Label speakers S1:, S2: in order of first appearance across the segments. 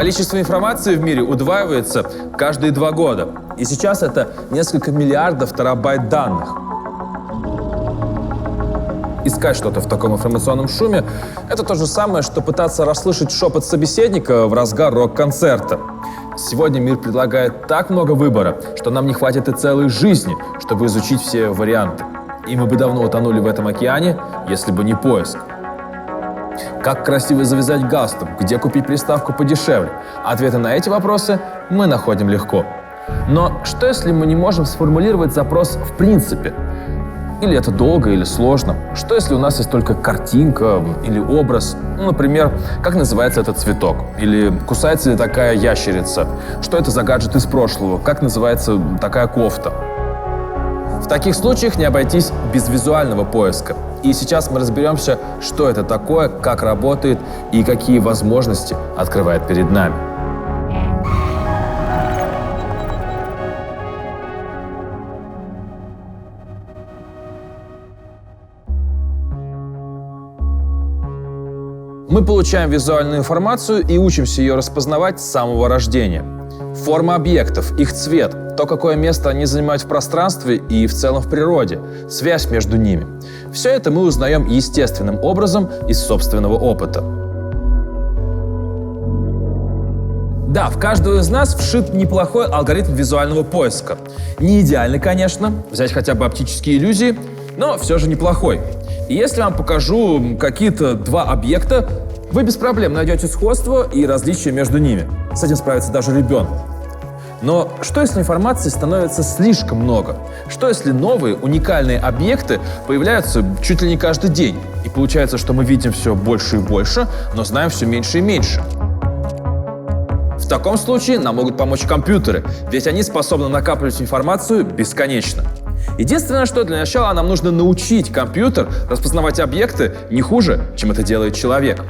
S1: Количество информации в мире удваивается каждые 2 года. И сейчас это несколько миллиардов терабайт данных. Искать что-то в таком информационном шуме — это то же самое, что пытаться расслышать шепот собеседника в разгар рок-концерта. Сегодня мир предлагает так много выбора, что нам не хватит и целой жизни, чтобы изучить все варианты. И мы бы давно утонули в этом океане, если бы не поиск. Как красиво завязать галстук, где купить приставку подешевле? Ответы на эти вопросы мы находим легко. Но что, если мы не можем сформулировать запрос в принципе? Или это долго, или сложно? Что, если у нас есть только картинка или образ? Например, как называется этот цветок? Или кусается ли такая ящерица? Что это за гаджет из прошлого? Как называется такая кофта? В таких случаях не обойтись без визуального поиска. И сейчас мы разберемся, что это такое, как работает и какие возможности открывает перед нами. Мы получаем визуальную информацию и учимся ее распознавать с самого рождения. Форма объектов, их цвет, то, какое место они занимают в пространстве и в целом в природе, связь между ними. Все это мы узнаем естественным образом из собственного опыта. Да, в каждого из нас вшит неплохой алгоритм визуального поиска. Не идеальный, конечно, взять хотя бы оптические иллюзии, но все же неплохой. И если я вам покажу какие-то 2 объекта, вы без проблем найдете сходство и различия между ними. С этим справится даже ребенок. Но что, если информации становится слишком много? Что, если новые, уникальные объекты появляются чуть ли не каждый день? И получается, что мы видим все больше и больше, но знаем все меньше и меньше. В таком случае нам могут помочь компьютеры, ведь они способны накапливать информацию бесконечно. Единственное, что для начала нам нужно научить компьютер распознавать объекты не хуже, чем это делает человек.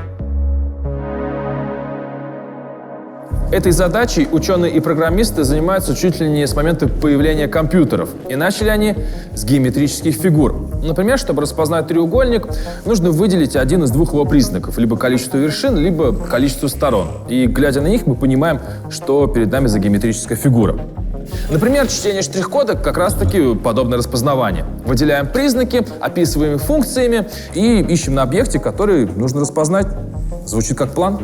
S1: Этой задачей ученые и программисты занимаются чуть ли не с момента появления компьютеров. И начали они с геометрических фигур. Например, чтобы распознать треугольник, нужно выделить один из 2 его признаков. Либо количество вершин, либо количество сторон. И глядя на них, мы понимаем, что перед нами за геометрическая фигура. Например, чтение штрих-кода как раз-таки подобное распознавание. Выделяем признаки, описываем их функциями и ищем на объекте, который нужно распознать. Звучит как план.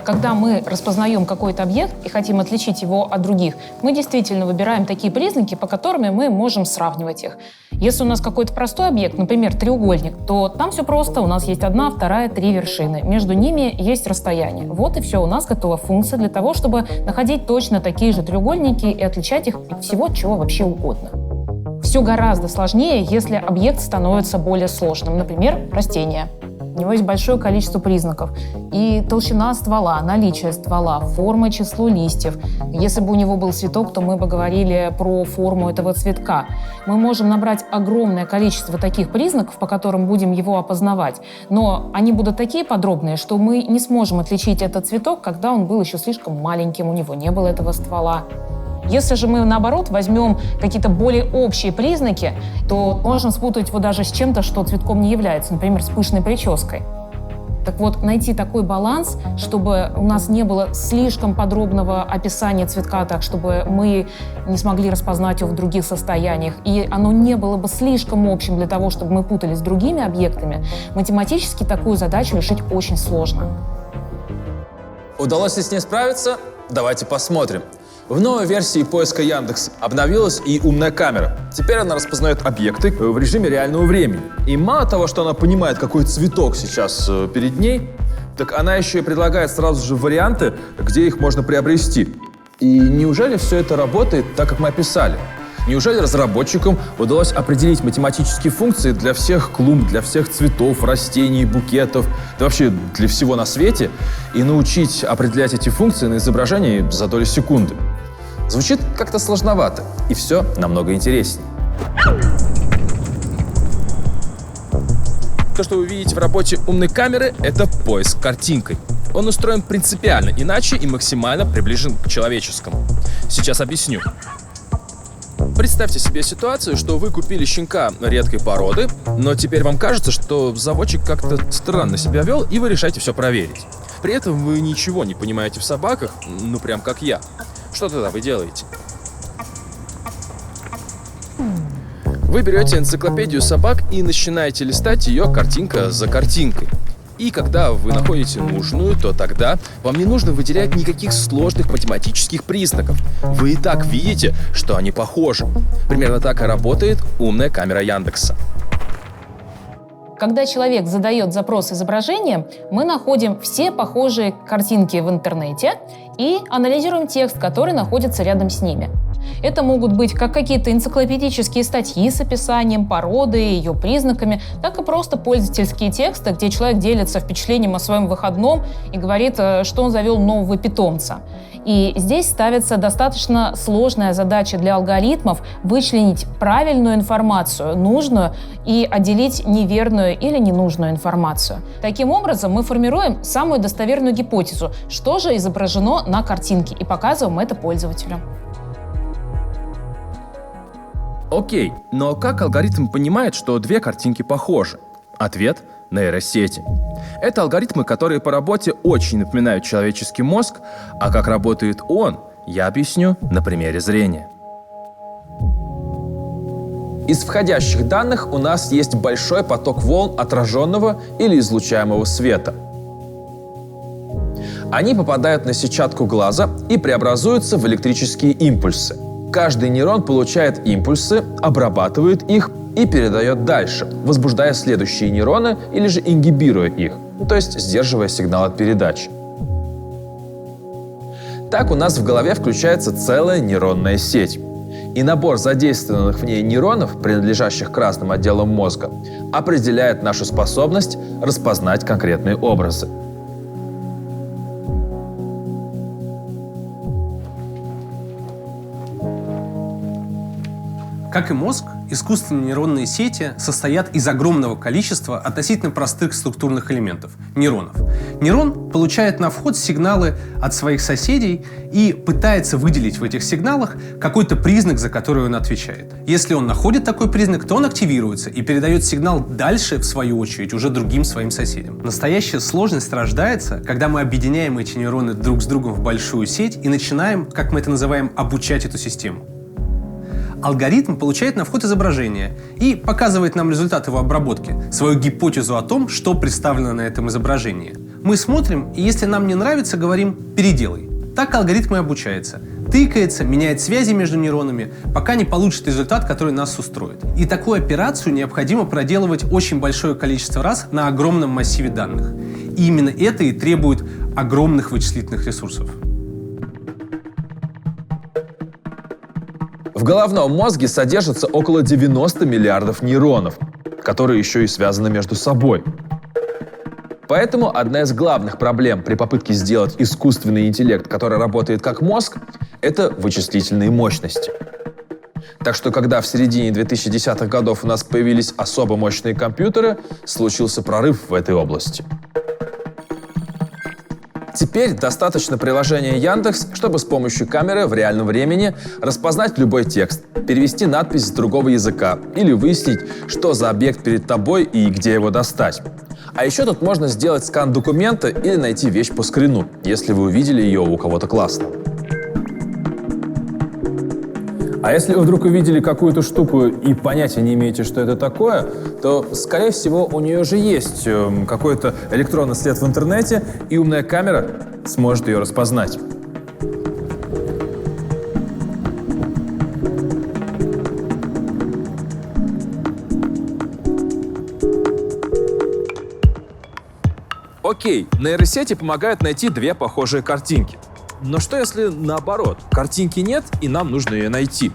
S2: Когда мы распознаем какой-то объект и хотим отличить его от других, мы действительно выбираем такие признаки, по которым мы можем сравнивать их. Если у нас какой-то простой объект, например, треугольник, то там все просто. У нас есть 1, 2, 3 вершины. Между ними есть расстояние. Вот и все. У нас готова функция для того, чтобы находить точно такие же треугольники и отличать их от всего, чего вообще угодно. Все гораздо сложнее, если объект становится более сложным. Например, растение. У него есть большое количество признаков. И толщина ствола, наличие ствола, форма и число листьев. Если бы у него был цветок, то мы бы говорили про форму этого цветка. Мы можем набрать огромное количество таких признаков, по которым будем его опознавать. Но они будут такие подробные, что мы не сможем отличить этот цветок, когда он был еще слишком маленьким, у него не было этого ствола. Если же мы, наоборот, возьмем какие-то более общие признаки, то можем спутать его даже с чем-то, что цветком не является, например, с пышной прической. Так вот, найти такой баланс, чтобы у нас не было слишком подробного описания цветка, так чтобы мы не смогли распознать его в других состояниях, и оно не было бы слишком общим для того, чтобы мы путались с другими объектами, математически такую задачу решить очень сложно.
S1: Удалось ли с ней справиться? Давайте посмотрим. В новой версии поиска Яндекс обновилась и умная камера. Теперь она распознает объекты в режиме реального времени. И мало того, что она понимает, какой цветок сейчас перед ней, так она еще и предлагает сразу же варианты, где их можно приобрести. И неужели все это работает так, как мы описали? Неужели разработчикам удалось определить математические функции для всех клумб, для всех цветов, растений, букетов, да вообще для всего на свете, и научить определять эти функции на изображении за доли секунды? Звучит как-то сложновато, и все намного интереснее. То, что вы видите в работе умной камеры, это поиск картинкой. Он устроен принципиально иначе и максимально приближен к человеческому. Сейчас объясню. Представьте себе ситуацию, что вы купили щенка редкой породы, но теперь вам кажется, что заводчик как-то странно себя вел, и вы решаете все проверить. При этом вы ничего не понимаете в собаках, ну прям как я. Что тогда вы делаете? Вы берете энциклопедию собак и начинаете листать ее картинка за картинкой. И когда вы находите нужную, то тогда вам не нужно выделять никаких сложных математических признаков. Вы и так видите, что они похожи. Примерно так и работает умная камера Яндекса.
S2: Когда человек задает запрос изображения, мы находим все похожие картинки в интернете и анализируем текст, который находится рядом с ними. Это могут быть как какие-то энциклопедические статьи с описанием породы, ее признаками, так и просто пользовательские тексты, где человек делится впечатлением о своем выходном и говорит, что он завел нового питомца. И здесь ставится достаточно сложная задача для алгоритмов вычленить правильную информацию, нужную, и отделить неверную или ненужную информацию. Таким образом, мы формируем самую достоверную гипотезу, что же изображено на картинке, и показываем это пользователю.
S1: Окей, но как алгоритм понимает, что две картинки похожи? Ответ – нейросети. Это алгоритмы, которые по работе очень напоминают человеческий мозг, а как работает он, я объясню на примере зрения. Из входящих данных у нас есть большой поток волн отраженного или излучаемого света. Они попадают на сетчатку глаза и преобразуются в электрические импульсы. Каждый нейрон получает импульсы, обрабатывает их и передает дальше, возбуждая следующие нейроны или же ингибируя их, то есть сдерживая сигнал от передачи. Так у нас в голове включается целая нейронная сеть. И набор задействованных в ней нейронов, принадлежащих к разным отделам мозга, определяет нашу способность распознать конкретные образы.
S3: Как и мозг, искусственные нейронные сети состоят из огромного количества относительно простых структурных элементов – нейронов. Нейрон получает на вход сигналы от своих соседей и пытается выделить в этих сигналах какой-то признак, за который он отвечает. Если он находит такой признак, то он активируется и передает сигнал дальше, в свою очередь, уже другим своим соседям. Настоящая сложность рождается, когда мы объединяем эти нейроны друг с другом в большую сеть и начинаем, как мы это называем, обучать эту систему. Алгоритм получает на вход изображение и показывает нам результат его обработки, свою гипотезу о том, что представлено на этом изображении. Мы смотрим, и если нам не нравится, говорим «переделай». Так алгоритм и обучается. Тыкается, меняет связи между нейронами, пока не получит результат, который нас устроит. И такую операцию необходимо проделывать очень большое количество раз на огромном массиве данных. И именно это и требует огромных вычислительных ресурсов.
S1: В головном мозге содержится около 90 миллиардов нейронов, которые еще и связаны между собой. Поэтому одна из главных проблем при попытке сделать искусственный интеллект, который работает как мозг, это вычислительные мощности. Так что, когда в середине 2010-х годов у нас появились особо мощные компьютеры, случился прорыв в этой области. Теперь достаточно приложения Яндекс, чтобы с помощью камеры в реальном времени распознать любой текст, перевести надпись с другого языка или выяснить, что за объект перед тобой и где его достать. А еще тут можно сделать скан документа или найти вещь по скрину, если вы увидели ее у кого-то классного. А если вы вдруг увидели какую-то штуку и понятия не имеете, что это такое, то, скорее всего, у нее же есть какой-то электронный след в интернете, и умная камера сможет ее распознать. Окей, нейросети помогают найти две похожие картинки. Но что если наоборот? Картинки нет, и нам нужно ее найти.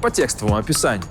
S1: По текстовому описанию.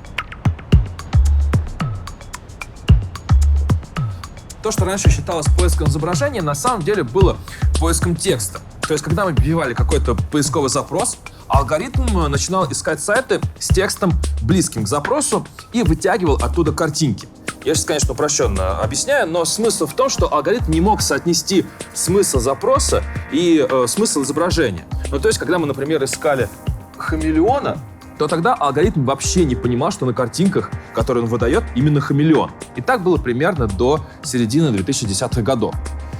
S1: То, что раньше считалось поиском изображения, на самом деле было поиском текста. То есть, когда мы вбивали какой-то поисковый запрос, алгоритм начинал искать сайты с текстом, близким к запросу, и вытягивал оттуда картинки. Я сейчас, конечно, упрощенно объясняю, но смысл в том, что алгоритм не мог соотнести смысл запроса и смысл изображения. Ну, то есть, когда мы, например, искали хамелеона, то тогда алгоритм вообще не понимал, что на картинках, которые он выдает, именно хамелеон. И так было примерно до середины 2010-х годов.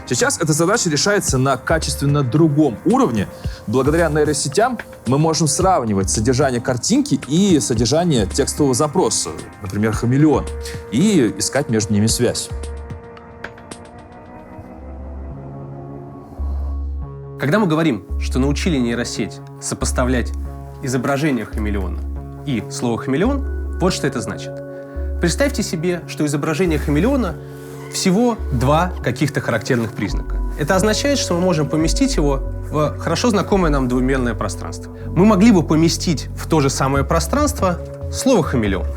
S1: Сейчас эта задача решается на качественно другом уровне. Благодаря нейросетям мы можем сравнивать содержание картинки и содержание текстового запроса, например, хамелеон, и искать между ними связь.
S3: Когда мы говорим, что научили нейросеть сопоставлять изображение хамелеона и слово «хамелеон», вот что это значит. Представьте себе, что изображение хамелеона всего два каких-то характерных признака. Это означает, что мы можем поместить его в хорошо знакомое нам двумерное пространство. Мы могли бы поместить в то же самое пространство слово «хамелеон».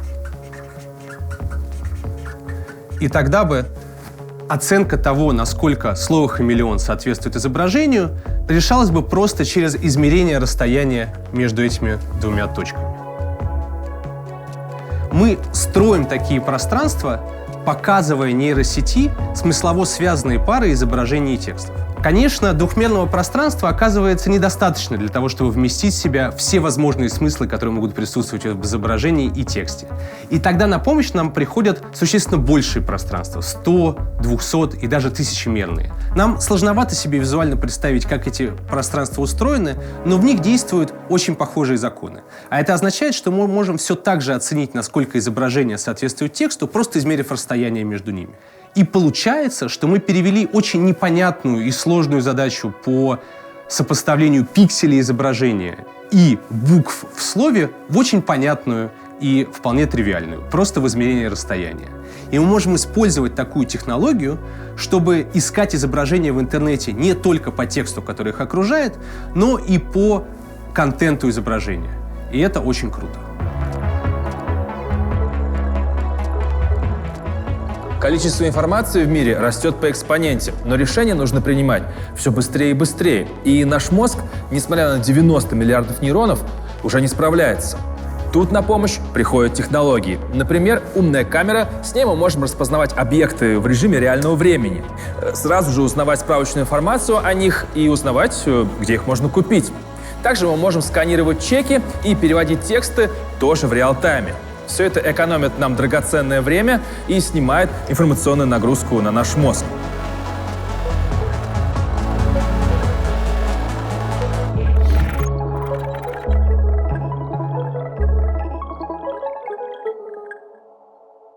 S3: И тогда бы оценка того, насколько слово «хамелеон» соответствует изображению, решалась бы просто через измерение расстояния между этими двумя точками. Мы строим такие пространства, показывая нейросети смыслово связанные пары изображений и текстов. Конечно, двухмерного пространства оказывается недостаточно для того, чтобы вместить в себя все возможные смыслы, которые могут присутствовать в изображении и тексте. И тогда на помощь нам приходят существенно большие пространства — 100, 200 и даже 1000-мерные. Нам сложновато себе визуально представить, как эти пространства устроены, но в них действуют очень похожие законы. А это означает, что мы можем все так же оценить, насколько изображение соответствует тексту, просто измерив расстояние между ними. И получается, что мы перевели очень непонятную и сложную задачу по сопоставлению пикселей изображения и букв в слове в очень понятную и вполне тривиальную, просто в измерении расстояния. И мы можем использовать такую технологию, чтобы искать изображения в интернете не только по тексту, который их окружает, но и по контенту изображения. И это очень круто.
S1: Количество информации в мире растет по экспоненте, но решения нужно принимать все быстрее и быстрее. И наш мозг, несмотря на 90 миллиардов нейронов, уже не справляется. Тут на помощь приходят технологии. Например, умная камера, с ней мы можем распознавать объекты в режиме реального времени, сразу же узнавать справочную информацию о них и узнавать, где их можно купить. Также мы можем сканировать чеки и переводить тексты тоже в реал-тайме. Все это экономит нам драгоценное время и снимает информационную нагрузку на наш мозг.